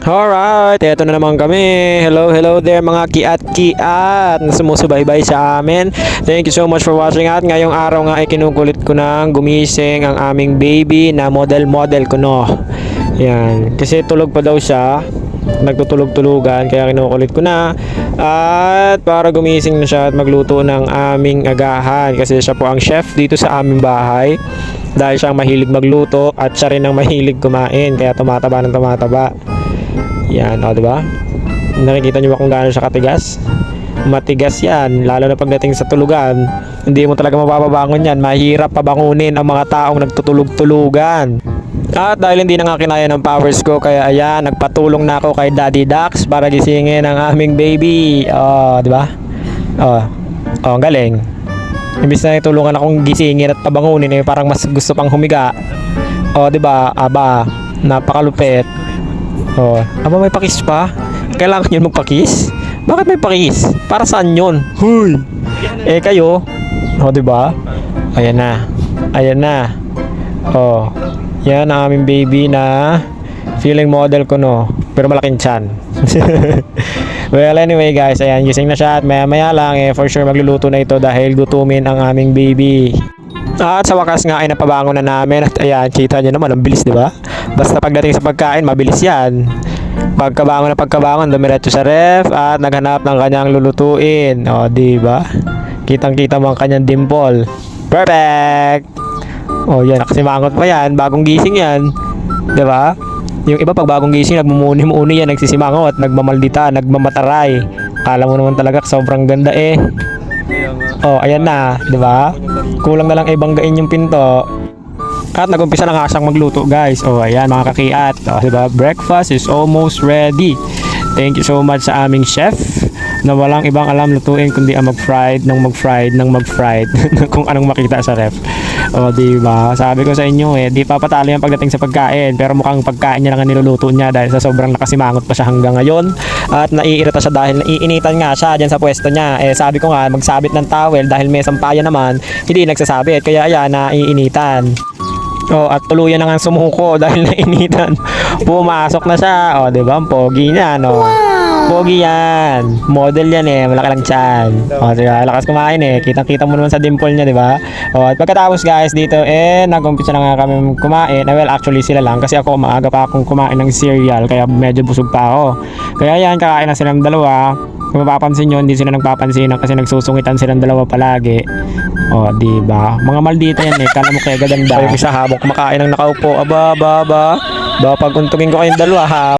Alright, eto na naman kami. Hello, hello there mga kiat-kiat na sumusubaybay sa amin. Thank you so much for watching at ngayong araw nga ay kinukulit ko nang gumising ang aming baby na model ko no. Yan, kasi tulog pa daw siya. Nagtutulog-tulugan kaya kinukulit ko na. At para gumising na siya at magluto ng aming agahan kasi siya po ang chef dito sa aming bahay. Dahil siya ang mahilig magluto at siya rin ang mahilig kumain kaya tumataba ng tumataba. Yan, o diba? Nakikita nyo ba kung gaano siya katigas? Matigas yan, lalo na pagdating sa tulugan. Hindi mo talaga mapapabangon yan. Mahirap pabangunin ang mga taong nagtutulog-tulugan. At dahil hindi na nga kinaya ng powers ko, kaya ayan, nagpatulong na ako kay Daddy Dax para gisingin ang aming baby. Oh, diba? Oh, ang galing. Imbis na itulungan akong gisingin at pabangunin, eh, parang mas gusto pang humiga. Oh, diba? Aba, napakalupit. Oh, aba may pakis pa? Kailangan yun magpakis? Bakit may pakis? Para saan yun? Huy! Eh kayo? Oh, diba? Ayan na. Ayan na. Oh, yan ang aming baby na feeling model ko no. Pero malaking tiyan. Well, anyway guys, ayan, gising na siya at maya maya lang eh, for sure magluluto na ito dahil gutumin ang aming baby. At sa wakas nga ay napabangon na namin at ayan, kita nyo naman, ang bilis diba? Basta pagdating sa pagkain, mabilis yan. Pagkabangon, dumiretso sa ref at naghanap ng kanyang lulutuin. O, diba? Kitang-kita mo ang kanyang dimple. Perfect! O, yan, nakasimangot pa yan. Bagong gising yan. Diba? Yung iba pag bagong gising, nagmumuni-muni yan, nagsisimangot, nagmamaldita, nagmamataray. Kala mo naman talaga, sobrang ganda eh. Oh, ayan na, 'di ba? Kulang na lang ibanggain yung pinto. At nagumpisa na nga siyang magluto, guys. Oh, ayan mga kakiat. Oh, 'di ba? Breakfast is almost ready. Thank you so much sa aming chef na walang ibang alam lutuin kundi ang mag-fried kung anong makita sa ref. O, diba? Sabi ko sa inyo eh, di papatalo yan pagdating sa pagkain. Pero mukhang pagkain niya lang ang niluluto niya dahil sa sobrang nakasimangot pa siya hanggang ngayon. At naiirita siya dahil naiinitan nga siya dyan sa pwesto niya. Eh, sabi ko nga, magsabit ng towel dahil may sampayan naman, hindi nagsasabit. Kaya ayan, naiinitan. Oh, at tuluyan na nga sumuko dahil nainitan. Pumasok na siya. Oh, diba? Ang pogi niya, no? Pogi yan. Model yan eh. Malaki lang tiyan. O, diba? Lakas kumain eh. Kitang-kita mo naman sa dimple niya, diba? O, at pagkatapos guys, dito eh, nag-umpisa na nga kami kumain. Well, actually sila lang. Kasi ako, maaga pa akong kumain ng cereal. Kaya medyo busog pa ako. Kaya yan, kakain na silang dalawa. Kung mapapansin nyo, hindi sila nagpapansin kasi nagsusungitan silang dalawa palagi. O, diba? Mga maldita yan eh. Kala mo kaya gaganda. Yung isa habang kumakain ng nakaupo. Aba. Pag untugin ko kayong dalawa ha.